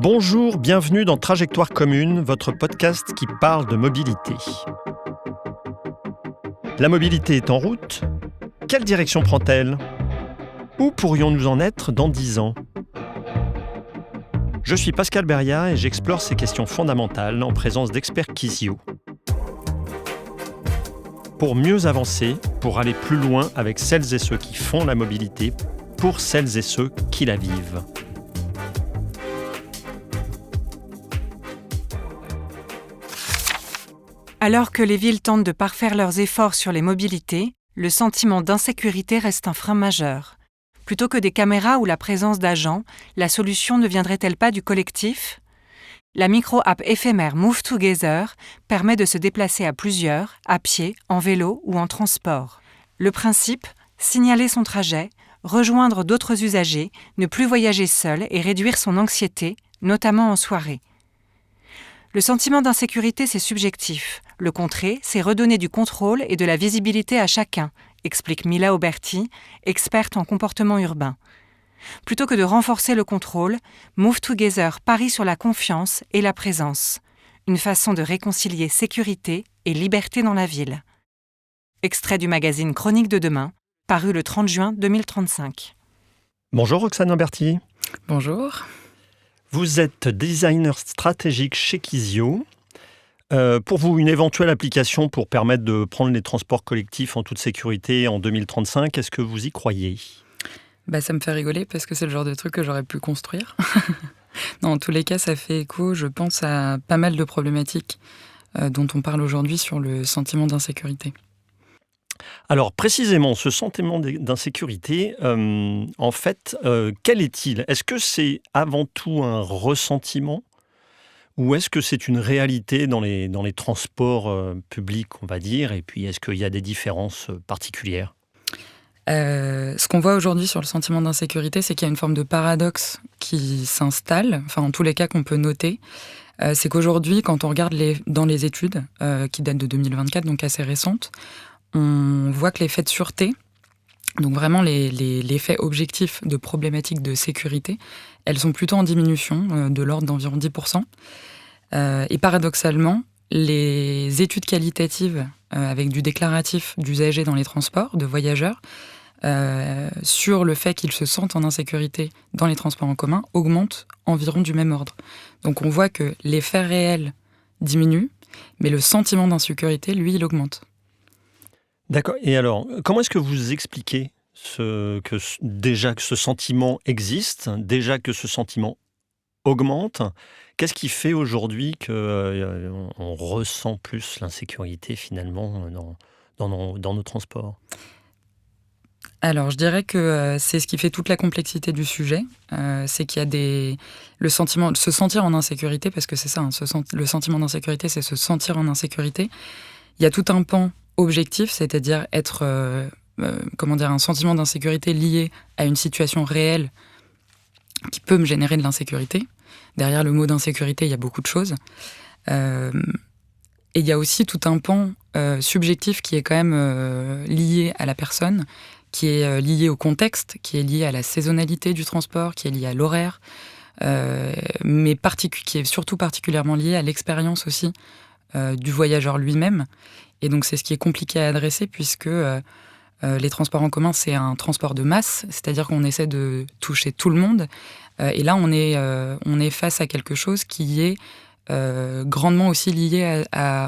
Bonjour, bienvenue dans Trajectoire commune, votre podcast qui parle de mobilité. La mobilité est en route. Quelle direction prend-elle ? Où pourrions-nous en être dans 10 ans ? Je suis Pascal Beria et j'explore ces questions fondamentales en présence d'experts Quizio. Pour mieux avancer, pour aller plus loin avec celles et ceux qui font la mobilité, pour celles et ceux qui la vivent. Alors que les villes tentent de parfaire leurs efforts sur les mobilités, le sentiment d'insécurité reste un frein majeur. Plutôt que des caméras ou la présence d'agents, la solution ne viendrait-elle pas du collectif ? La micro-app éphémère Move Together permet de se déplacer à plusieurs, à pied, en vélo ou en transport. Le principe ? Signaler son trajet, rejoindre d'autres usagers, ne plus voyager seul et réduire son anxiété, notamment en soirée. Le sentiment d'insécurité, c'est subjectif. Le contrer, c'est redonner du contrôle et de la visibilité à chacun, explique Mila Auberti, experte en comportement urbain. Plutôt que de renforcer le contrôle, Move Together parie sur la confiance et la présence. Une façon de réconcilier sécurité et liberté dans la ville. Extrait du magazine Chronique de demain, paru le 30 juin 2035. Bonjour Roxane Auberti. Bonjour. Vous êtes designer stratégique chez Quizio. Pour vous, une éventuelle application pour permettre de prendre les transports collectifs en toute sécurité en 2035, est-ce que vous y croyez ? Ça me fait rigoler parce que c'est le genre de truc que j'aurais pu construire. Non, en tous les cas, ça fait écho, je pense, à pas mal de problématiques dont on parle aujourd'hui sur le sentiment d'insécurité. Alors précisément, ce sentiment d'insécurité, en fait, quel est-il ? Est-ce que c'est avant tout un ressentiment ou est-ce que c'est une réalité dans les transports publics, on va dire ? Et puis, est-ce qu'il y a des différences particulières ? Ce qu'on voit aujourd'hui sur le sentiment d'insécurité, c'est qu'il y a une forme de paradoxe qui s'installe, enfin en tous les cas qu'on peut noter. C'est qu'aujourd'hui, quand on regarde dans les études qui datent de 2024, donc assez récentes, on voit que les faits de sûreté, donc vraiment les faits objectifs de problématiques de sécurité, elles sont plutôt en diminution, de l'ordre d'environ 10%. Et paradoxalement, les études qualitatives avec du déclaratif d'usagers dans les transports, de voyageurs, sur le fait qu'ils se sentent en insécurité dans les transports en commun, augmentent environ du même ordre. Donc on voit que les faits réels diminuent, mais le sentiment d'insécurité, lui, il augmente. D'accord. Et alors, comment est-ce que vous expliquez déjà que ce sentiment existe, déjà que ce sentiment augmente ? Qu'est-ce qui fait aujourd'hui qu'on ressent plus l'insécurité finalement dans nos transports ? Alors, je dirais que c'est ce qui fait toute la complexité du sujet. C'est qu'il y a le sentiment de se sentir en insécurité, parce que c'est ça, le sentiment d'insécurité, c'est se sentir en insécurité. Il y a tout un pan objectif, c'est-à-dire être, un sentiment d'insécurité lié à une situation réelle qui peut me générer de l'insécurité. Derrière le mot d'insécurité, il y a beaucoup de choses. Et il y a aussi tout un pan subjectif qui est quand même lié à la personne, qui est lié au contexte, qui est lié à la saisonnalité du transport, qui est lié à l'horaire, mais qui est surtout particulièrement lié à l'expérience aussi du voyageur lui-même. Et donc c'est ce qui est compliqué à adresser puisque les transports en commun, c'est un transport de masse, c'est-à-dire qu'on essaie de toucher tout le monde. Et là, on est face à quelque chose qui est grandement aussi lié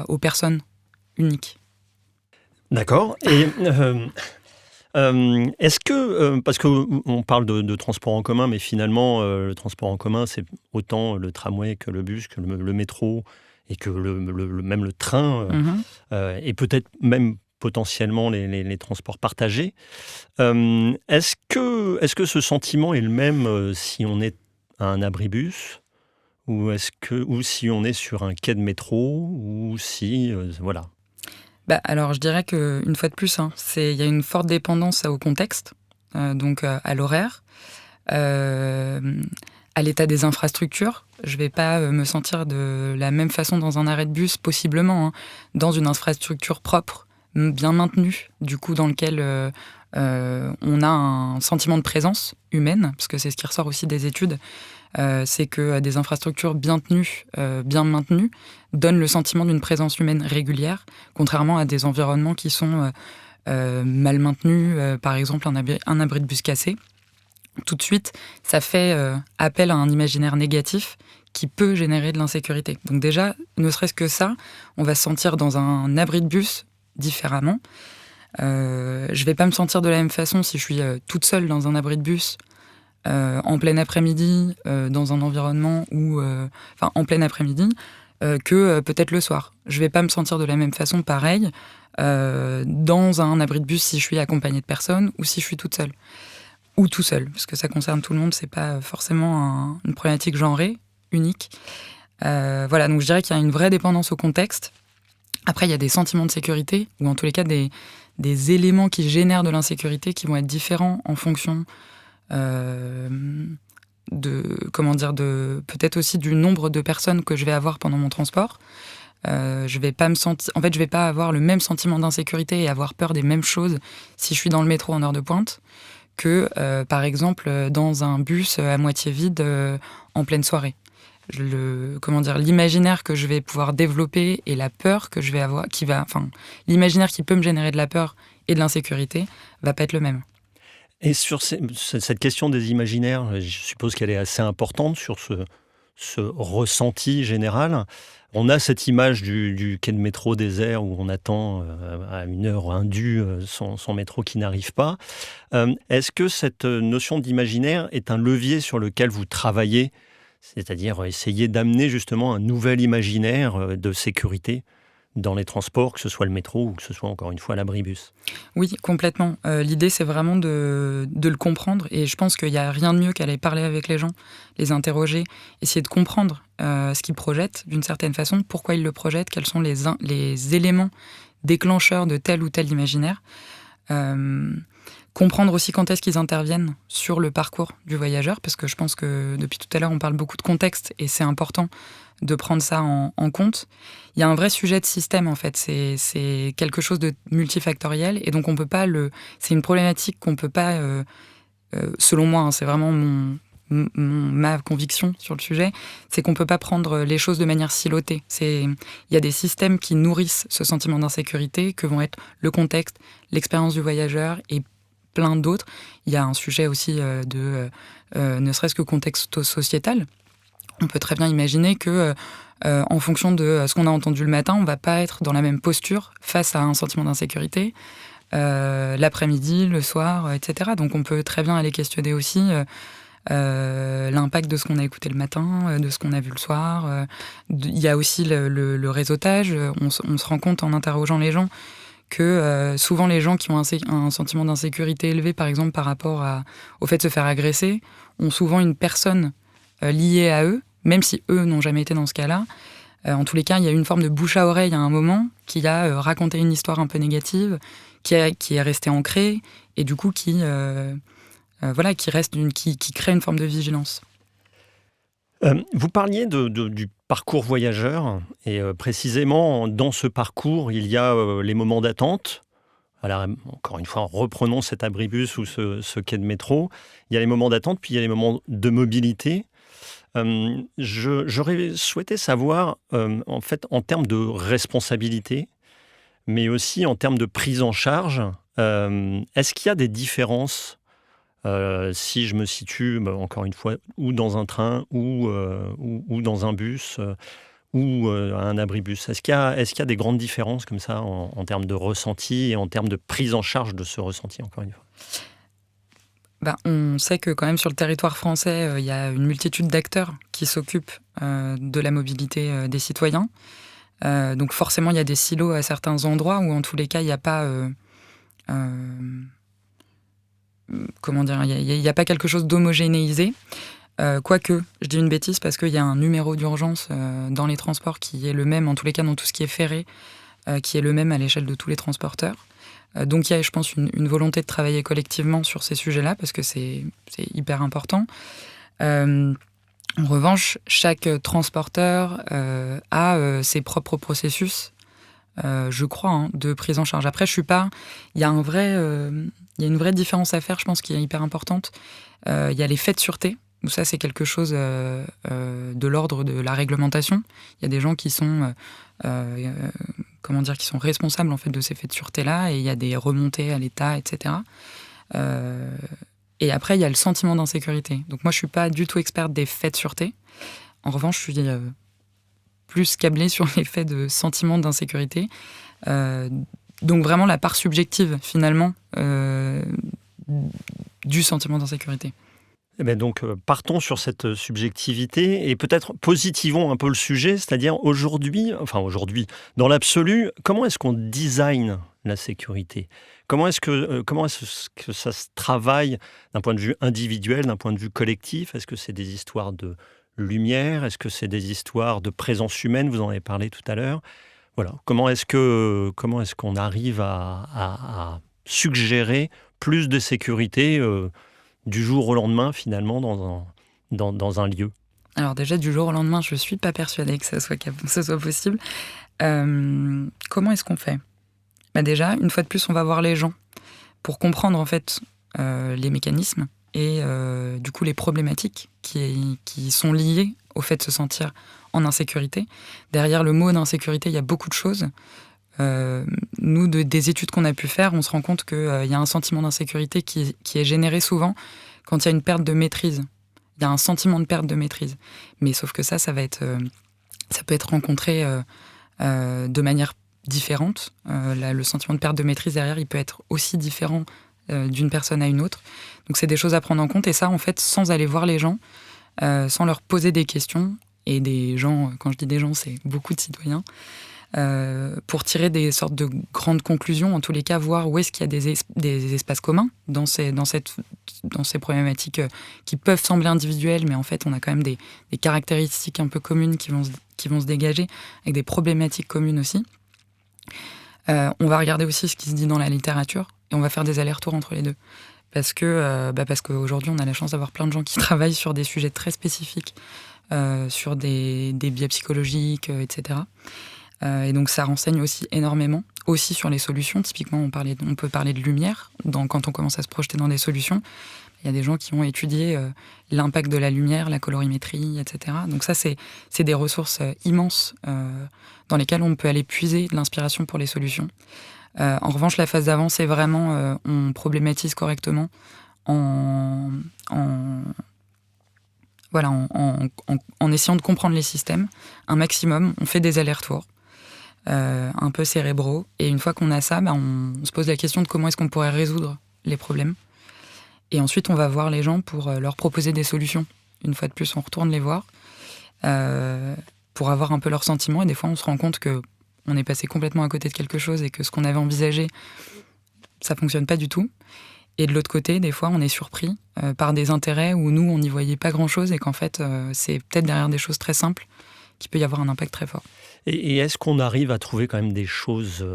aux personnes uniques. D'accord. Et est-ce que, parce qu'on parle de transport en commun, mais finalement, le transport en commun, c'est autant le tramway que le bus, que le métro, et que même le train, et peut-être même potentiellement les transports partagés. Est-ce que ce sentiment est le même si on est à un abribus ou si on est sur un quai de métro ou si voilà. Alors je dirais qu'une fois de plus, il y a une forte dépendance au contexte, donc à l'horaire, à l'état des infrastructures. Je ne vais pas me sentir de la même façon dans un arrêt de bus, possiblement, dans une infrastructure propre, bien maintenue, du coup dans lequel on a un sentiment de présence humaine, parce que c'est ce qui ressort aussi des études. c'est que des infrastructures bien tenues, bien maintenues, donnent le sentiment d'une présence humaine régulière, contrairement à des environnements qui sont mal maintenus, par exemple un abri de bus cassé. Tout de suite, ça fait appel à un imaginaire négatif qui peut générer de l'insécurité. Donc déjà, ne serait-ce que ça, on va se sentir dans un abri de bus différemment. Je vais pas me sentir de la même façon si je suis toute seule dans un abri de bus, en plein après-midi, dans un environnement où... en plein après-midi, que peut-être le soir. Je vais pas me sentir de la même façon, pareil, dans un abri de bus si je suis accompagnée de personnes ou si je suis toute seule. Ou tout seul, parce que ça concerne tout le monde, c'est pas forcément une problématique genrée, unique. Voilà, donc je dirais qu'il y a une vraie dépendance au contexte. Après, il y a des sentiments de sécurité, ou en tous les cas des éléments qui génèrent de l'insécurité qui vont être différents en fonction peut-être aussi du nombre de personnes que je vais avoir pendant mon transport. Je vais pas avoir le même sentiment d'insécurité et avoir peur des mêmes choses si je suis dans le métro en heure de pointe que, par exemple, dans un bus à moitié vide en pleine soirée. L'imaginaire que je vais pouvoir développer et la peur que je vais avoir, l'imaginaire qui peut me générer de la peur et de l'insécurité va pas être le même. Et sur cette question des imaginaires, je suppose qu'elle est assez importante sur ce ressenti général. On a cette image du quai de métro désert où on attend à une heure indue son métro qui n'arrive pas. Est-ce que cette notion d'imaginaire est un levier sur lequel vous travaillez, c'est-à-dire essayer d'amener justement un nouvel imaginaire de sécurité dans les transports, que ce soit le métro ou que ce soit encore une fois l'abribus? Oui, complètement. L'idée, c'est vraiment de le comprendre. Et je pense qu'il n'y a rien de mieux qu'aller parler avec les gens, les interroger, essayer de comprendre ce qu'ils projettent d'une certaine façon, pourquoi ils le projettent, quels sont les éléments déclencheurs de tel ou tel imaginaire. Comprendre aussi quand est-ce qu'ils interviennent sur le parcours du voyageur, parce que je pense que depuis tout à l'heure, on parle beaucoup de contexte et c'est important de prendre ça en compte. Il y a un vrai sujet de système, en fait. C'est quelque chose de multifactoriel et donc on peut pas c'est une problématique qu'on peut pas, selon moi, hein, c'est vraiment ma conviction sur le sujet, c'est qu'on peut pas prendre les choses de manière silotée. Il y a des systèmes qui nourrissent ce sentiment d'insécurité que vont être le contexte, l'expérience du voyageur et plein d'autres. Il y a un sujet aussi ne serait-ce que contexte sociétal. On peut très bien imaginer que, en fonction de ce qu'on a entendu le matin, on ne va pas être dans la même posture face à un sentiment d'insécurité l'après-midi, le soir, etc. Donc on peut très bien aller questionner aussi l'impact de ce qu'on a écouté le matin, de ce qu'on a vu le soir. Il y a aussi le réseautage. On se rend compte en interrogeant les gens que souvent les gens qui ont un sentiment d'insécurité élevé, par exemple par rapport au fait de se faire agresser, ont souvent une personne liée à eux, même si eux n'ont jamais été dans ce cas-là. En tous les cas, il y a eu une forme de bouche à oreille à un moment qui a raconté une histoire un peu négative, qui est restée ancrée, et du coup qui crée une forme de vigilance. Vous parliez du parcours voyageur, et précisément dans ce parcours, il y a les moments d'attente. Alors, encore une fois, reprenons cet abribus ou ce quai de métro. Il y a les moments d'attente, puis il y a les moments de mobilité. J'aurais souhaité savoir, en fait, en termes de responsabilité, mais aussi en termes de prise en charge, est-ce qu'il y a des différences si je me situe, encore une fois, ou dans un train, ou dans un bus, ou un abribus? Est-ce qu'il y a des grandes différences comme ça en termes de ressenti et en termes de prise en charge de ce ressenti, encore une fois? On sait que quand même sur le territoire français, il y a une multitude d'acteurs qui s'occupent de la mobilité des citoyens. Donc forcément, il y a des silos à certains endroits où en tous les cas, il n'y a pas... il n'y a pas quelque chose d'homogénéisé. Quoique, je dis une bêtise parce qu'il y a un numéro d'urgence dans les transports qui est le même, en tous les cas dans tout ce qui est ferré, qui est le même à l'échelle de tous les transporteurs. Donc il y a, je pense, une volonté de travailler collectivement sur ces sujets-là, parce que c'est hyper important. En revanche, chaque transporteur a ses propres processus, je crois, de prise en charge. Après, il y a une vraie différence à faire, je pense, qui est hyper importante. Il y a les faits de sûreté Ça, c'est quelque chose de l'ordre de la réglementation. Il y a des gens qui sont, qui sont responsables en fait de ces faits de sûreté-là, et il y a des remontées à l'État, etc. Et après, il y a le sentiment d'insécurité. Donc moi, je suis pas du tout experte des faits de sûreté. En revanche, je suis plus câblée sur les faits de sentiment d'insécurité. Donc vraiment la part subjective, finalement, du sentiment d'insécurité. Eh bien donc, partons sur cette subjectivité et peut-être positivons un peu le sujet, c'est-à-dire aujourd'hui, dans l'absolu, comment est-ce qu'on design la sécurité ? Comment est-ce que ça se travaille d'un point de vue individuel, d'un point de vue collectif ? Est-ce que c'est des histoires de lumière ? Est-ce que c'est des histoires de présence humaine ? Vous en avez parlé tout à l'heure. Voilà. Comment est-ce qu'on arrive à suggérer plus de sécurité du jour au lendemain, finalement, dans un lieu ? Alors déjà, du jour au lendemain, je ne suis pas persuadée que ce soit possible. Comment est-ce qu'on fait ? Déjà, une fois de plus, on va voir les gens pour comprendre en fait les mécanismes et du coup les problématiques qui sont liées au fait de se sentir en insécurité. Derrière le mot d'insécurité, il y a beaucoup de choses. Nous, des études qu'on a pu faire, on se rend compte qu'il y a un sentiment d'insécurité qui est généré souvent quand il y a une perte de maîtrise. Il y a un sentiment de perte de maîtrise. Mais sauf que ça peut être rencontré de manière différente. Le sentiment de perte de maîtrise derrière, il peut être aussi différent d'une personne à une autre. Donc c'est des choses à prendre en compte, et ça, en fait, sans aller voir les gens, sans leur poser des questions, et des gens, quand je dis des gens, c'est beaucoup de citoyens, pour tirer des sortes de grandes conclusions, en tous les cas, voir où est-ce qu'il y a des espaces communs dans ces problématiques qui peuvent sembler individuelles, mais en fait, on a quand même des caractéristiques un peu communes qui vont se dégager, avec des problématiques communes aussi. On va regarder aussi ce qui se dit dans la littérature, et on va faire des allers-retours entre les deux. Parce qu'aujourd'hui, on a la chance d'avoir plein de gens qui travaillent sur des sujets très spécifiques, sur des biais psychologiques, etc. Et donc ça renseigne aussi énormément, aussi sur les solutions. Typiquement, on peut parler de lumière. Quand on commence à se projeter dans des solutions, il y a des gens qui ont étudié l'impact de la lumière, la colorimétrie, etc. Donc ça, c'est des ressources immenses dans lesquelles on peut aller puiser de l'inspiration pour les solutions. En revanche, la phase d'avant, c'est vraiment on problématise correctement en essayant de comprendre les systèmes un maximum. On fait des allers-retours un peu cérébraux, et une fois qu'on a ça, on se pose la question de comment est-ce qu'on pourrait résoudre les problèmes, et ensuite on va voir les gens pour leur proposer des solutions. Une fois de plus, on retourne les voir pour avoir un peu leurs sentiments, et des fois on se rend compte que on est passé complètement à côté de quelque chose et que ce qu'on avait envisagé, ça fonctionne pas du tout. Et de l'autre côté, des fois, on est surpris par des intérêts où nous, on n'y voyait pas grand-chose, et qu'en fait, c'est peut-être derrière des choses très simples qu'il peut y avoir un impact très fort. Et est-ce qu'on arrive à trouver quand même des choses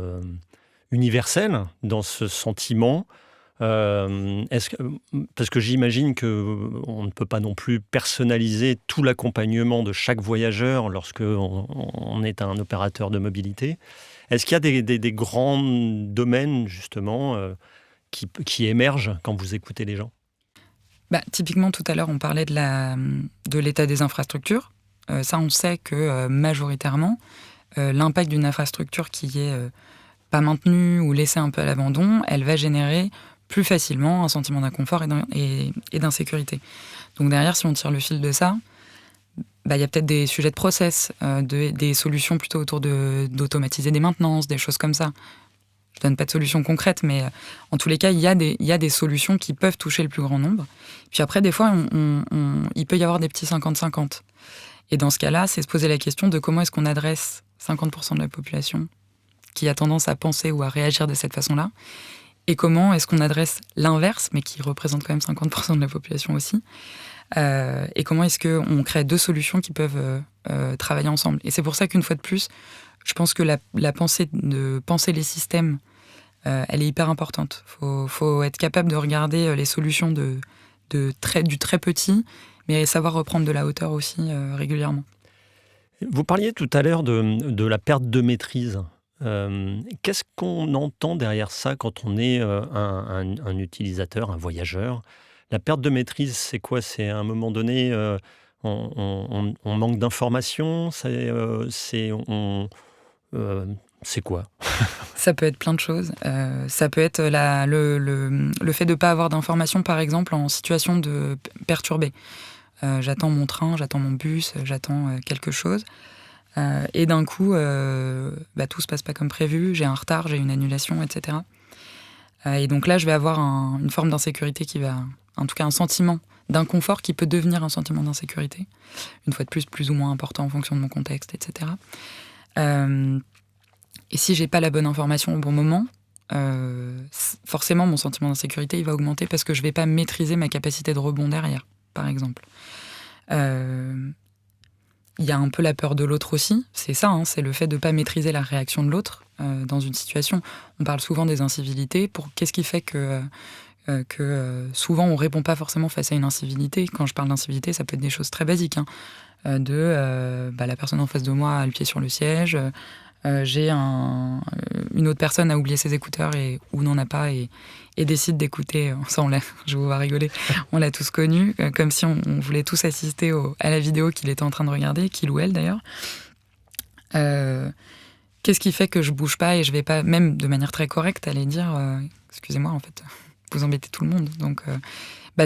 universelles dans ce sentiment ? Parce que j'imagine qu'on ne peut pas non plus personnaliser tout l'accompagnement de chaque voyageur lorsqu'on est un opérateur de mobilité. Est-ce qu'il y a des grands domaines, justement, qui émergent quand vous écoutez les gens ? Typiquement, tout à l'heure, on parlait de l'état des infrastructures. Ça, on sait que majoritairement, l'impact d'une infrastructure qui est pas maintenue ou laissée un peu à l'abandon, elle va générer plus facilement un sentiment d'inconfort et d'insécurité. Donc derrière, si on tire le fil de ça, il y a peut-être des sujets de process, des solutions plutôt autour d'automatiser des maintenances, des choses comme ça. Je donne pas de solutions concrètes, mais en tous les cas, il y a des solutions qui peuvent toucher le plus grand nombre. Puis après, des fois, il peut y avoir des petits 50-50. Et dans ce cas-là, c'est se poser la question de comment est-ce qu'on adresse 50% de la population qui a tendance à penser ou à réagir de cette façon-là, et comment est-ce qu'on adresse l'inverse, mais qui représente quand même 50% de la population aussi, et comment est-ce qu'on crée deux solutions qui peuvent travailler ensemble. Et c'est pour ça qu'une fois de plus, je pense que la pensée de penser les systèmes, elle est hyper importante. Faut être capable de regarder les solutions du très petit, mais savoir reprendre de la hauteur aussi régulièrement. Vous parliez tout à l'heure de la perte de maîtrise. Qu'est-ce qu'on entend derrière ça quand on est un utilisateur, un voyageur ? La perte de maîtrise, c'est quoi? C'est à un moment donné, on manque d'informations? C'est quoi? Ça peut être plein de choses. Ça peut être le fait de ne pas avoir d'informations, par exemple, en situation de perturbée. J'attends mon train, j'attends mon bus, j'attends quelque chose. Et d'un coup, tout se passe pas comme prévu, j'ai un retard, j'ai une annulation, etc. Et donc là, je vais avoir une forme d'insécurité qui va... En tout cas, un sentiment d'inconfort qui peut devenir un sentiment d'insécurité. Une fois de plus ou moins important en fonction de mon contexte, etc. Et si j'ai pas la bonne information au bon moment, forcément, mon sentiment d'insécurité, il va augmenter parce que je vais pas maîtriser ma capacité de rebond derrière, par exemple. Il y a un peu la peur de l'autre aussi, c'est ça, c'est le fait de ne pas maîtriser la réaction de l'autre dans une situation. On parle souvent des incivilités. Qu'est-ce qui fait que souvent on ne répond pas forcément face à une incivilité? Quand je parle d'incivilité, ça peut être des choses très basiques. La personne en face de moi a le pied sur le siège, j'ai une autre personne a oublié ses écouteurs ou n'en a pas et décide d'écouter. Ça, je vous vois rigoler. On l'a tous connu, comme si on voulait tous assister à la vidéo qu'il était en train de regarder, qu'il ou elle d'ailleurs. Qu'est-ce qui fait que je bouge pas et je vais pas, même de manière très correcte, aller dire excusez-moi, en fait, vous embêtez tout le monde. Donc,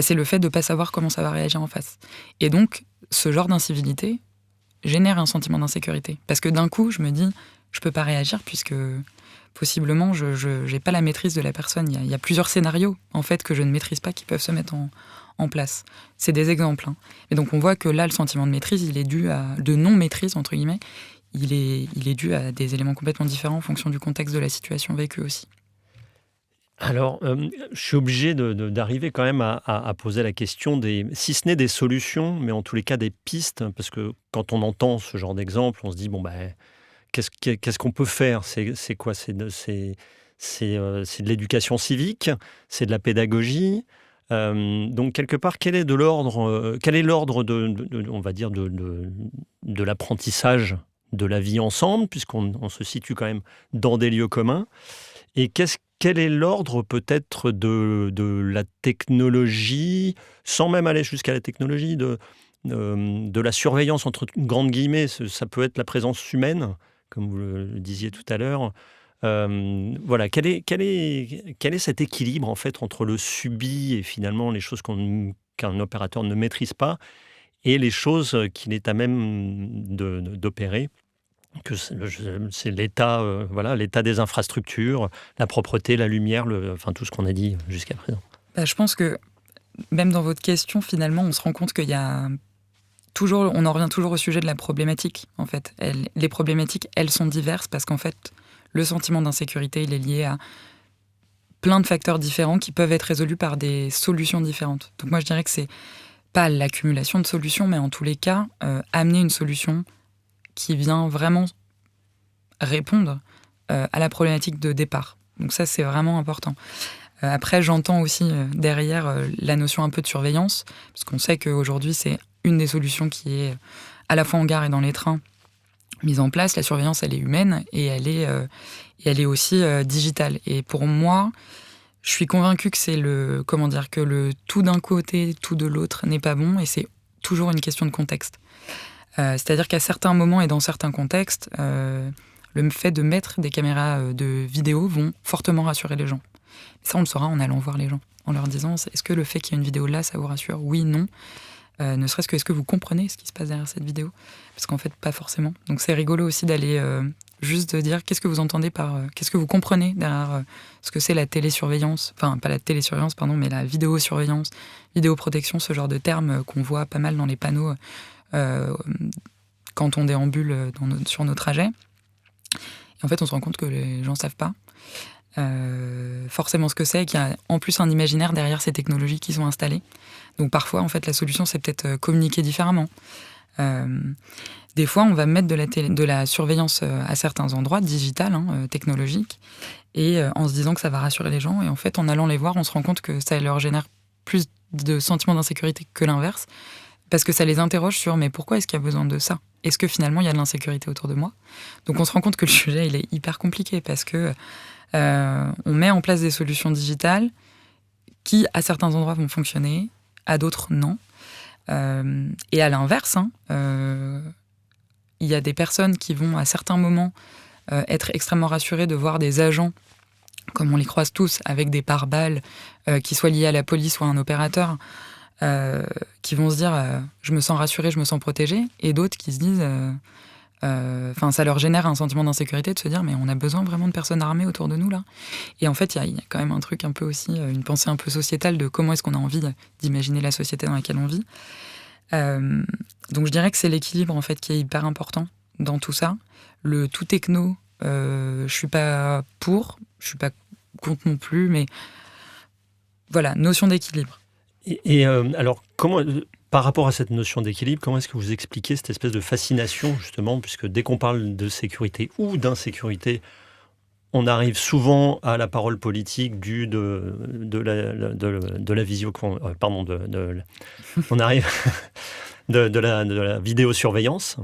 c'est le fait de pas savoir comment ça va réagir en face. Et donc, ce genre d'incivilité génère un sentiment d'insécurité. Parce que d'un coup, je me dis, je peux pas réagir puisque possiblement, je n'ai pas la maîtrise de la personne. Il y a plusieurs scénarios, en fait, que je ne maîtrise pas qui peuvent se mettre en place. C'est des exemples. Et donc, on voit que là, le sentiment de maîtrise, il est dû de non-maîtrise, entre guillemets, il est dû à des éléments complètement différents en fonction du contexte de la situation vécue aussi. Alors, je suis obligé d'arriver quand même à poser la question si ce n'est des solutions, mais en tous les cas des pistes, parce que quand on entend ce genre d'exemple, on se dit, qu'est-ce qu'on peut faire? C'est quoi? C'est de l'éducation civique, c'est de la pédagogie. Donc, quelque part, quel est l'ordre on va dire, de l'apprentissage de la vie ensemble, puisqu'on se situe quand même dans des lieux communs? Et quel est l'ordre peut-être de la technologie, sans même aller jusqu'à la technologie, de la surveillance entre grandes guillemets? Ça peut être la présence humaine, comme vous le disiez tout à l'heure. Voilà, quel est cet équilibre en fait entre le subi et finalement les choses qu'un opérateur ne maîtrise pas et les choses qu'il est à même d'opérer? Que c'est l'état, l'état des infrastructures, la propreté, la lumière, tout ce qu'on a dit jusqu'à présent. Je pense que même dans votre question, finalement, on se rend compte qu'il y a toujours, on en revient toujours au sujet de la problématique. En fait, les problématiques, elles sont diverses parce qu'en fait, le sentiment d'insécurité, il est lié à plein de facteurs différents qui peuvent être résolus par des solutions différentes. Donc moi, je dirais que c'est pas l'accumulation de solutions, mais en tous les cas, amener une solution qui vient vraiment répondre à la problématique de départ. Donc ça, c'est vraiment important. Après, j'entends aussi derrière la notion un peu de surveillance, parce qu'on sait qu'aujourd'hui, c'est une des solutions qui est à la fois en gare et dans les trains mise en place. La surveillance, elle est humaine et elle est aussi digitale. Et pour moi, je suis convaincue que c'est que le tout d'un côté, tout de l'autre n'est pas bon, et c'est toujours une question de contexte. C'est-à-dire qu'à certains moments et dans certains contextes, le fait de mettre des caméras de vidéo vont fortement rassurer les gens. Ça, on le saura en allant voir les gens, en leur disant, est-ce que le fait qu'il y ait une vidéo là, ça vous rassure? Oui, non. Ne serait-ce que, est-ce que vous comprenez ce qui se passe derrière cette vidéo? Parce qu'en fait, pas forcément. Donc c'est rigolo aussi d'aller juste de dire, qu'est-ce que vous entendez qu'est-ce que vous comprenez derrière ce que c'est la télésurveillance, enfin pas la télésurveillance, pardon, mais la vidéosurveillance, vidéoprotection, ce genre de termes qu'on voit pas mal dans les panneaux quand on déambule sur nos trajets. Et en fait, on se rend compte que les gens ne savent pas forcément ce que c'est, et qu'il y a en plus un imaginaire derrière ces technologies qui sont installées. Donc parfois, en fait, la solution, c'est peut-être communiquer différemment. Des fois, on va mettre de la surveillance à certains endroits, digitale, technologique, et en se disant que ça va rassurer les gens. Et en fait, en allant les voir, on se rend compte que ça leur génère plus de sentiments d'insécurité que l'inverse. Parce que ça les interroge sur, mais pourquoi est-ce qu'il y a besoin de ça? Est-ce que finalement, il y a de l'insécurité autour de moi? Donc on se rend compte que le sujet, il est hyper compliqué parce que on met en place des solutions digitales qui, à certains endroits, vont fonctionner à d'autres, non. Et à l'inverse, il y a des personnes qui vont, à certains moments, être extrêmement rassurées de voir des agents, comme on les croise tous, avec des pare-balles, qui soient liés à la police ou à un opérateur, qui vont se dire je me sens rassuré, je me sens protégé, et d'autres qui se disent ça leur génère un sentiment d'insécurité de se dire mais on a besoin vraiment de personnes armées autour de nous là. Et en fait il y a quand même un truc un peu aussi, une pensée un peu sociétale de comment est-ce qu'on a envie d'imaginer la société dans laquelle on vit. Donc je dirais que c'est l'équilibre en fait qui est hyper important dans tout ça. Le tout techno, je suis pas pour, je suis pas contre non plus, mais voilà, notion d'équilibre. Et alors, par rapport à cette notion d'équilibre, comment est-ce que vous expliquez cette espèce de fascination, justement, puisque dès qu'on parle de sécurité ou d'insécurité, on arrive souvent à la parole politique de la visio... Pardon, on arrive de la vidéosurveillance.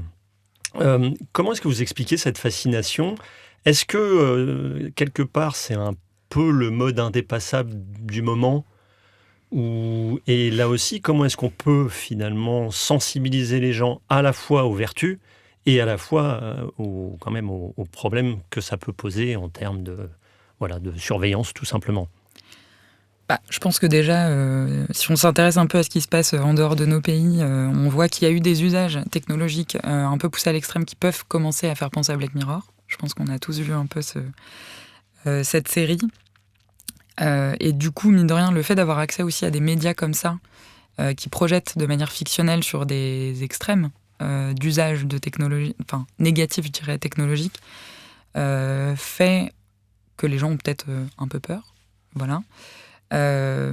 Comment est-ce que vous expliquez cette fascination ? Est-ce que, quelque part, c'est un peu le mode indépassable du moment ? Et là aussi, comment est-ce qu'on peut finalement sensibiliser les gens à la fois aux vertus et à la fois aux problèmes que ça peut poser en termes de surveillance, tout simplement? Je pense que déjà, si on s'intéresse un peu à ce qui se passe en dehors de nos pays, on voit qu'il y a eu des usages technologiques un peu poussés à l'extrême qui peuvent commencer à faire penser à Black Mirror. Je pense qu'on a tous vu un peu cette série. Et du coup, mine de rien, le fait d'avoir accès aussi à des médias comme ça, qui projettent de manière fictionnelle sur des extrêmes d'usage de technologie, enfin négatifs, je dirais, technologiques, fait que les gens ont peut-être un peu peur. Voilà. Ça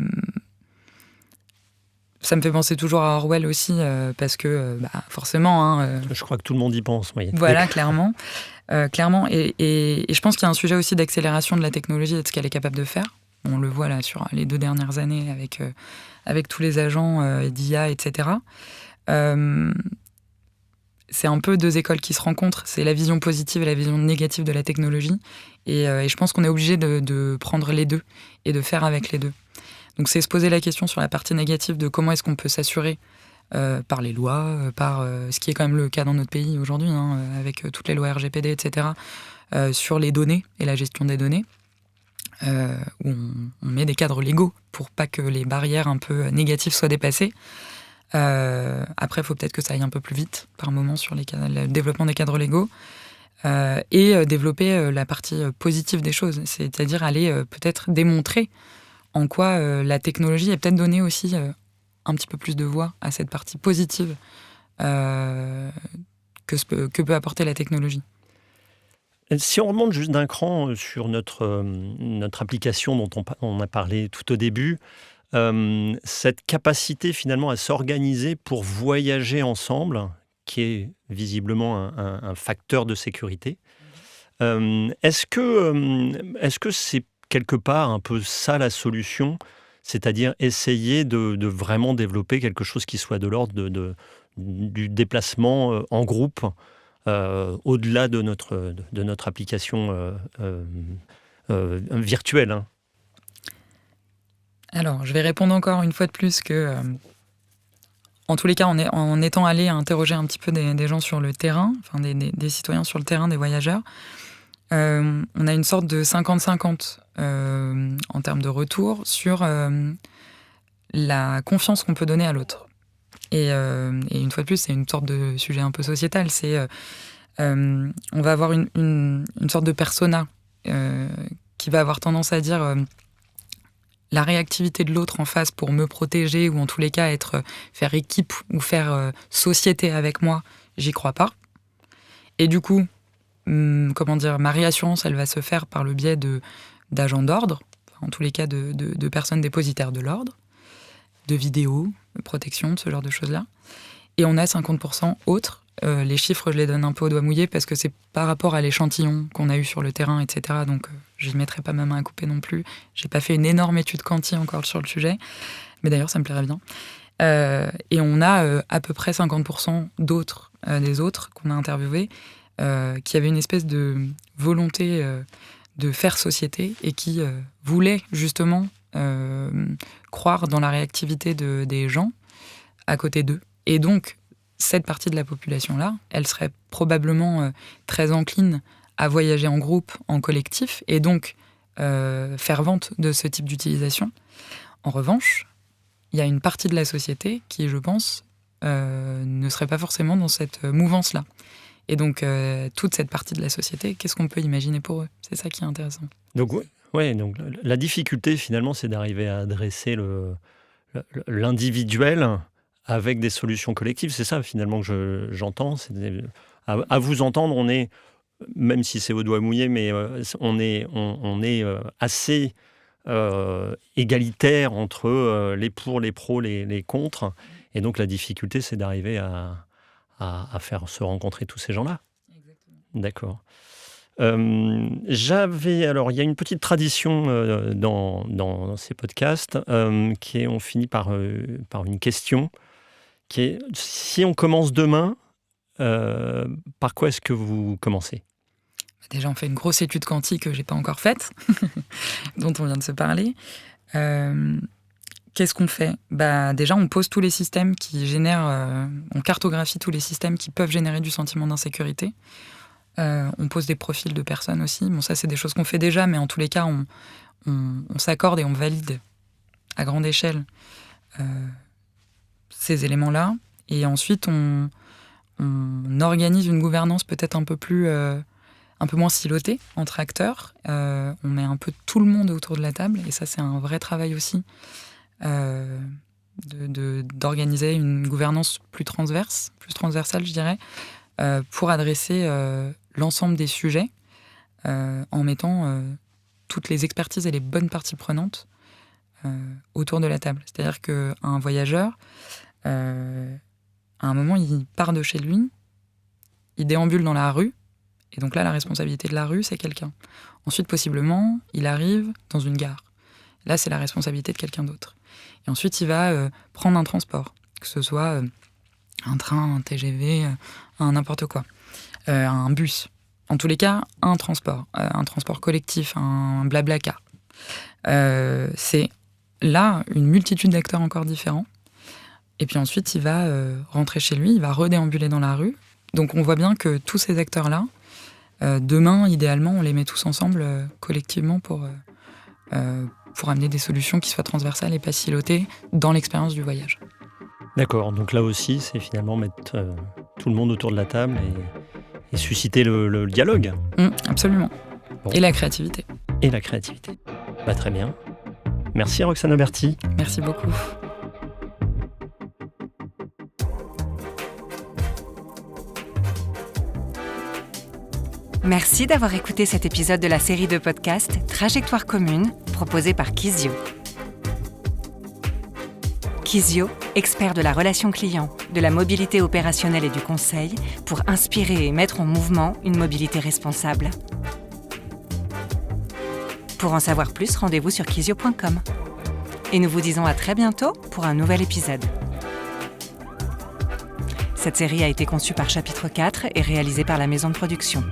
me fait penser toujours à Orwell aussi, parce que forcément... Je crois que tout le monde y pense, oui. Voilà, clairement. Clairement. Et je pense qu'il y a un sujet aussi d'accélération de la technologie et de ce qu'elle est capable de faire. On le voit là sur les 2 dernières années avec tous les agents d'IA, etc. C'est un peu 2 écoles qui se rencontrent. C'est la vision positive et la vision négative de la technologie. Et je pense qu'on est obligé de prendre les deux et de faire avec les deux. Donc c'est se poser la question sur la partie négative de comment est-ce qu'on peut s'assurer par les lois, par ce qui est quand même le cas dans notre pays aujourd'hui, avec toutes les lois RGPD, etc., sur les données et la gestion des données. Où on met des cadres légaux pour pas que les barrières un peu négatives soient dépassées. Après, il faut peut-être que ça aille un peu plus vite par moment sur le développement des cadres légaux et développer la partie positive des choses, c'est-à-dire aller peut-être démontrer en quoi la technologie est peut-être donnée aussi un petit peu plus de voix à cette partie positive que peut apporter la technologie. Si on remonte juste d'un cran sur notre application dont on a parlé tout au début, cette capacité finalement à s'organiser pour voyager ensemble, qui est visiblement un facteur de sécurité, est-ce que c'est quelque part un peu ça la solution, c'est-à-dire essayer de vraiment développer quelque chose qui soit de l'ordre du déplacement en groupe, au-delà de notre application virtuelle, hein. Alors, je vais répondre encore une fois de plus que, en tous les cas, en étant allé interroger un petit peu des gens sur le terrain, enfin des citoyens sur le terrain, des voyageurs, on a une sorte de 50-50 en termes de retour sur la confiance qu'on peut donner à l'autre. Et une fois de plus, c'est une sorte de sujet un peu sociétal. On va avoir une sorte de persona qui va avoir tendance à dire la réactivité de l'autre en face pour me protéger ou en tous les cas faire équipe ou faire société avec moi, j'y crois pas. Et du coup, ma réassurance, elle va se faire par le biais d'agents d'ordre, en tous les cas de personnes dépositaires de l'ordre, de vidéos, de protection, de ce genre de choses-là. Et on a 50% autres. Les chiffres, je les donne un peu au doigt mouillé parce que c'est par rapport à l'échantillon qu'on a eu sur le terrain, etc. Donc, je n'y mettrai pas ma main à couper non plus. J'ai pas fait une énorme étude quanti encore sur le sujet. Mais d'ailleurs, ça me plairait bien. Et on a à peu près 50% d'autres, des autres qu'on a interviewés, qui avaient une espèce de volonté de faire société et qui voulaient justement croire dans la réactivité des gens à côté d'eux. Et donc, cette partie de la population-là, elle serait probablement très encline à voyager en groupe, en collectif, et donc fervente de ce type d'utilisation. En revanche, il y a une partie de la société qui, je pense, ne serait pas forcément dans cette mouvance-là. Et donc, toute cette partie de la société, qu'est-ce qu'on peut imaginer pour eux ? C'est ça qui est intéressant. Donc, donc la difficulté, finalement, c'est d'arriver à adresser l'individuel avec des solutions collectives. C'est ça, finalement, que j'entends. À vous entendre, on est, même si c'est au doigt mouillé, mais on est assez égalitaire entre les pour, les pros, les contre. Et donc, la difficulté, c'est d'arriver à faire se rencontrer tous ces gens-là. Exactement. D'accord. Alors, il y a une petite tradition dans ces podcasts on finit par une question qui est, si on commence demain, par quoi est-ce que vous commencez ? Déjà, on fait une grosse étude quantique que je n'ai pas encore faite, dont on vient de se parler. Qu'est-ce qu'on fait ? Déjà, on pose tous les systèmes qui génèrent... on cartographie tous les systèmes qui peuvent générer du sentiment d'insécurité. On pose des profils de personnes aussi. Bon, ça, c'est des choses qu'on fait déjà, mais en tous les cas, on s'accorde et on valide à grande échelle ces éléments-là. Et ensuite, on organise une gouvernance peut-être un peu moins silotée entre acteurs. On met un peu tout le monde autour de la table, et ça, c'est un vrai travail aussi, d'organiser une gouvernance plus transversale, je dirais, pour adresser l'ensemble des sujets en mettant toutes les expertises et les bonnes parties prenantes autour de la table. C'est-à-dire qu'un voyageur, à un moment, il part de chez lui, il déambule dans la rue, et donc là, la responsabilité de la rue, c'est quelqu'un. Ensuite, possiblement, il arrive dans une gare. Là, c'est la responsabilité de quelqu'un d'autre. Et ensuite, il va prendre un transport, que ce soit un train, un TGV, n'importe quoi, un bus. En tous les cas, un transport collectif, un blablacar. C'est là une multitude d'acteurs encore différents. Et puis ensuite, il va rentrer chez lui, il va redéambuler dans la rue. Donc on voit bien que tous ces acteurs-là, demain, idéalement, on les met tous ensemble collectivement pour amener des solutions qui soient transversales et pas silotées dans l'expérience du voyage. D'accord, donc là aussi, c'est finalement mettre tout le monde autour de la table et susciter le dialogue. Absolument. Bon. Et la créativité. Très bien. Merci Roxane Auberti. Merci beaucoup. Merci d'avoir écouté cet épisode de la série de podcasts Trajectoire commune, proposé par Quizio. Quizio, expert de la relation client, de la mobilité opérationnelle et du conseil, pour inspirer et mettre en mouvement une mobilité responsable. Pour en savoir plus, rendez-vous sur quizio.com. Et nous vous disons à très bientôt pour un nouvel épisode. Cette série a été conçue par Chapitre 4 et réalisée par la maison de production.